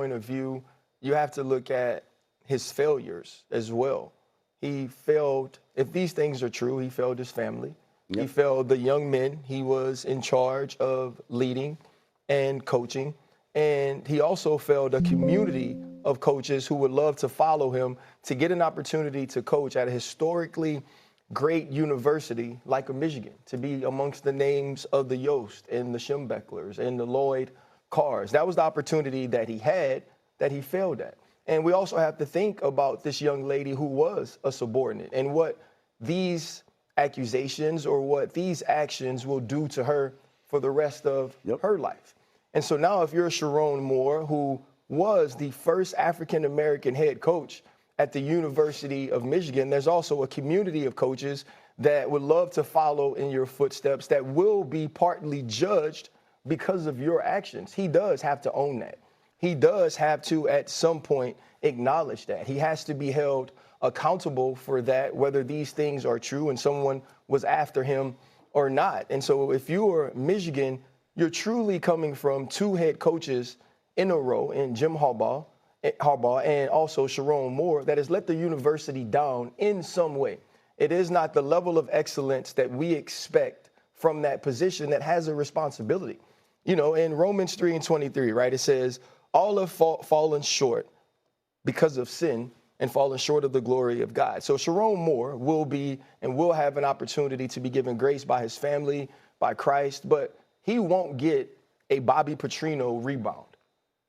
point of view, you have to look at his failures as well. He failed, if these things are true, he failed his family. Yep. He failed the young men he was in charge of leading and coaching. And he also failed a community of coaches who would love to follow him to get an opportunity to coach at a historically great university like a Michigan, to be amongst the names of the Yost and the Schembechlers and the Lloyd Carrs. That was the opportunity that he had that he failed at. And we also have to think about this young lady who was a subordinate and what these accusations or what these actions will do to her for the rest of her life. And so now if you're Sherrone Moore, who was the first African-American head coach at the University of Michigan, there's also a community of coaches that would love to follow in your footsteps that will be partly judged because of your actions. He does have to own that. He does have to, at some point, acknowledge that. He has to be held accountable for that, whether these things are true and someone was after him or not. And so if you're Michigan, you're truly coming from two head coaches in a row, in Jim Harbaugh and also Sherrone Moore, that has let the university down in some way. It is not the level of excellence that we expect from that position that has a responsibility. You know, in Romans 3:23, right, it says, all have fallen short because of sin and fallen short of the glory of God. So Sherrone Moore will be and will have an opportunity to be given grace by his family, by Christ, but he won't get a Bobby Petrino rebound,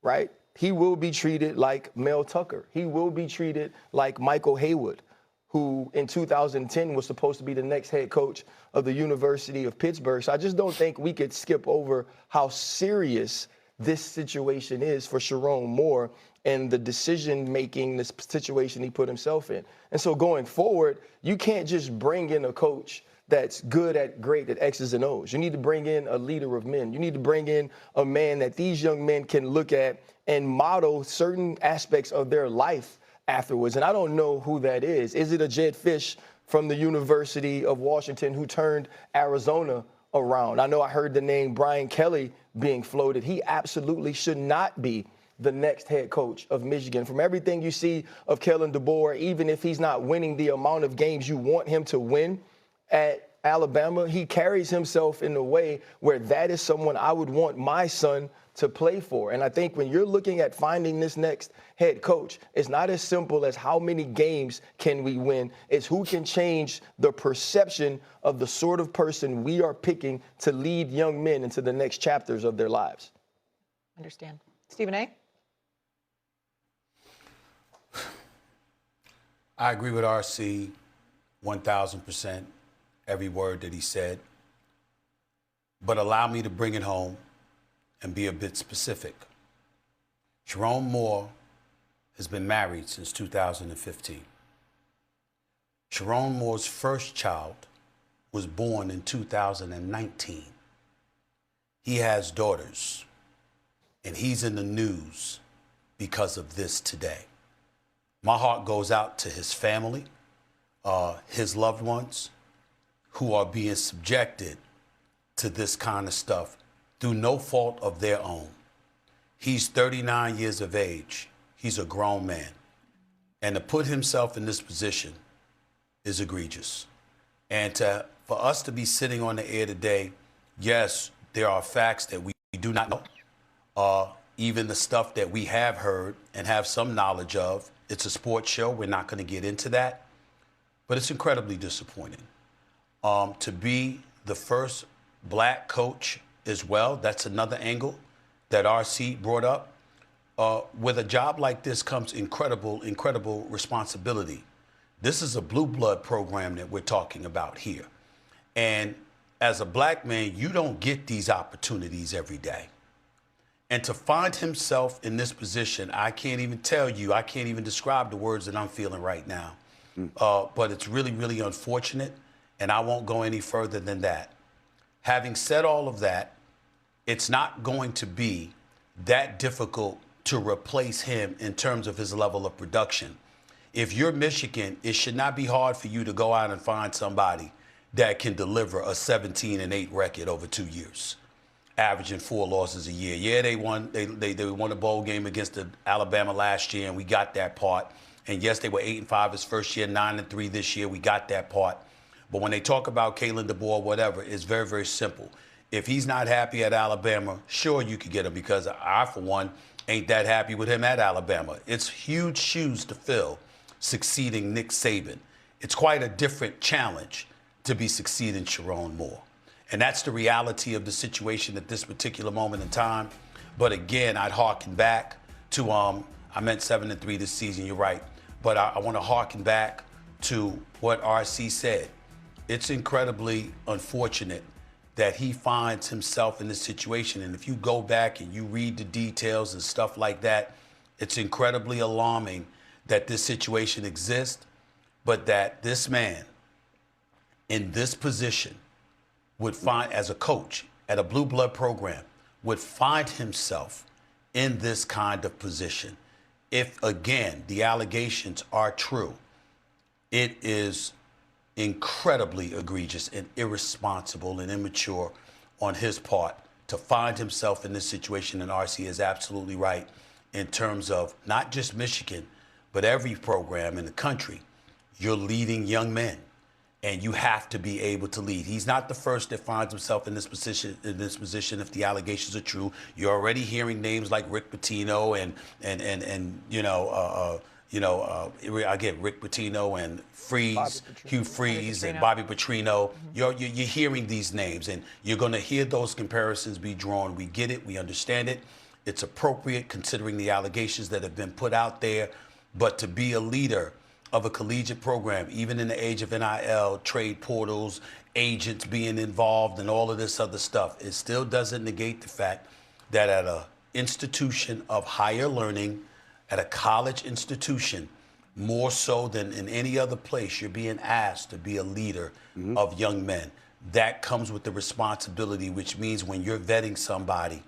right? He will be treated like Mel Tucker. He will be treated like Michael Haywood, who in 2010 was supposed to be the next head coach of the University of Pittsburgh. So I just don't think we could skip over how serious this situation is for Sherrone Moore and the decision-making, this situation he put himself in. And so going forward, you can't just bring in a coach that's great at X's and O's. You need to bring in a leader of men. You need to bring in a man that these young men can look at and model certain aspects of their life afterwards. And I don't know who that is. Is it a Jed Fish from the University of Washington who turned Arizona around? I know I heard the name Brian Kelly being floated. He absolutely should not be the next head coach of Michigan. From everything you see of Kalen DeBoer, even if he's not winning the amount of games you want him to win at Alabama, he carries himself in a way where that is someone I would want my son to play for. And I think when you're looking at finding this next head coach, it's not as simple as how many games can we win. It's who can change the perception of the sort of person we are picking to lead young men into the next chapters of their lives. Understand. Stephen A? I agree with RC 1,000%, every word that he said. But allow me to bring it home and be a bit specific. Sherrone Moore has been married since 2015. Sherrone Moore's first child was born in 2019. He has daughters, and he's in the news because of this today. My heart goes out to his family, his loved ones who are being subjected to this kind of stuff through no fault of their own. He's 39 years of age. He's a grown man. And to put himself in this position is egregious. And for us to be sitting on the air today, yes, there are facts that we do not know. Even the stuff that we have heard and have some knowledge of. It's a sports show. We're not going to get into that. But it's incredibly disappointing. To be the first black coach as well, that's another angle that RC brought up. With a job like this comes incredible responsibility. This is a blue blood program that we're talking about here. And as a black man, you don't get these opportunities every day. And to find himself in this position, I can't even tell you, I can't even describe the words that I'm feeling right now. But it's really unfortunate, and I won't go any further than that. Having said all of that, it's not going to be that difficult to replace him in terms of his level of production. If you're Michigan, it should not be hard for you to go out and find somebody that can deliver a 17-8 record over 2 years. averaging 4 losses a year. Yeah, they won. They won a bowl game against Alabama last year, and we got that part. And yes, they were 8-5 his first year, 9-3 this year. We got that part. But when they talk about Kalen DeBoer, whatever, it's very, very simple. If he's not happy at Alabama, sure, you could get him, because I, for one, ain't that happy with him at Alabama. It's huge shoes to fill succeeding Nick Saban. It's quite a different challenge to be succeeding Sherrone Moore. And that's the reality of the situation at this particular moment in time. But again, I'd harken back to, I meant 7-3 this season, you're right. But I want to harken back to what RC said. It's incredibly unfortunate that he finds himself in this situation. And if you go back and you read the details and stuff like that, it's incredibly alarming that this situation exists, but that this man in this position would find, as a coach at a blue blood program, would find himself in this kind of position. If, again, the allegations are true, it is incredibly egregious and irresponsible and immature on his part to find himself in this situation. And RC is absolutely right in terms of not just Michigan, but every program in the country. You're leading young men, and you have to be able to lead. He's not the first that finds himself in this position. If the allegations are true, you're already hearing names like Rick Pitino and I get Rick Pitino and Hugh Freeze and Bobby Petrino. You're hearing these names, and you're going to hear those comparisons be drawn. We get it. We understand it. It's appropriate considering the allegations that have been put out there. But to be a leader of a collegiate program, even in the age of NIL, trade portals, agents being involved, and all of this other stuff, it still doesn't negate the fact that at an institution of higher learning, at a college institution, more so than in any other place, you're being asked to be a leader of young men. That comes with the responsibility, which means when you're vetting somebody,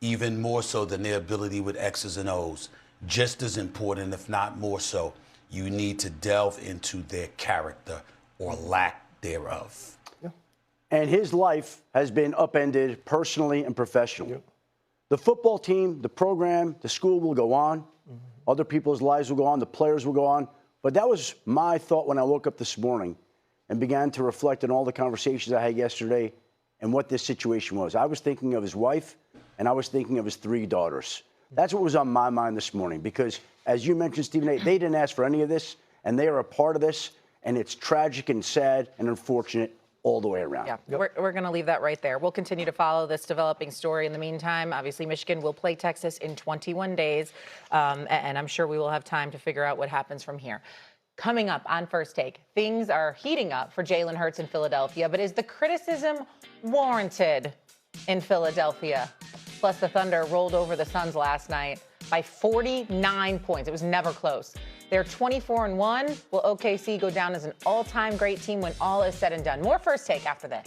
even more so than their ability with X's and O's, just as important, if not more so, you need to delve into their character or lack thereof. Yeah. And his life has been upended personally and professionally. Yep. The football team, the program, the school will go on. Other people's lives will go on. The players will go on. But that was my thought when I woke up this morning and began to reflect on all the conversations I had yesterday and what this situation was. I was thinking of his wife, and I was thinking of his 3 daughters. That's what was on my mind this morning, because as you mentioned, Stephen A., they didn't ask for any of this, and they are a part of this, and it's tragic and sad and unfortunate all the way around. Yeah, yep. We're going to leave that right there. We'll continue to follow this developing story. In the meantime, obviously, Michigan will play Texas in 21 days, and I'm sure we will have time to figure out what happens from here. Coming up on First Take, things are heating up for Jalen Hurts in Philadelphia, but is the criticism warranted in Philadelphia? Plus, the Thunder rolled over the Suns last night by 49 points. It was never close. They're 24-1. Will OKC go down as an all-time great team when all is said and done? More First Take after this.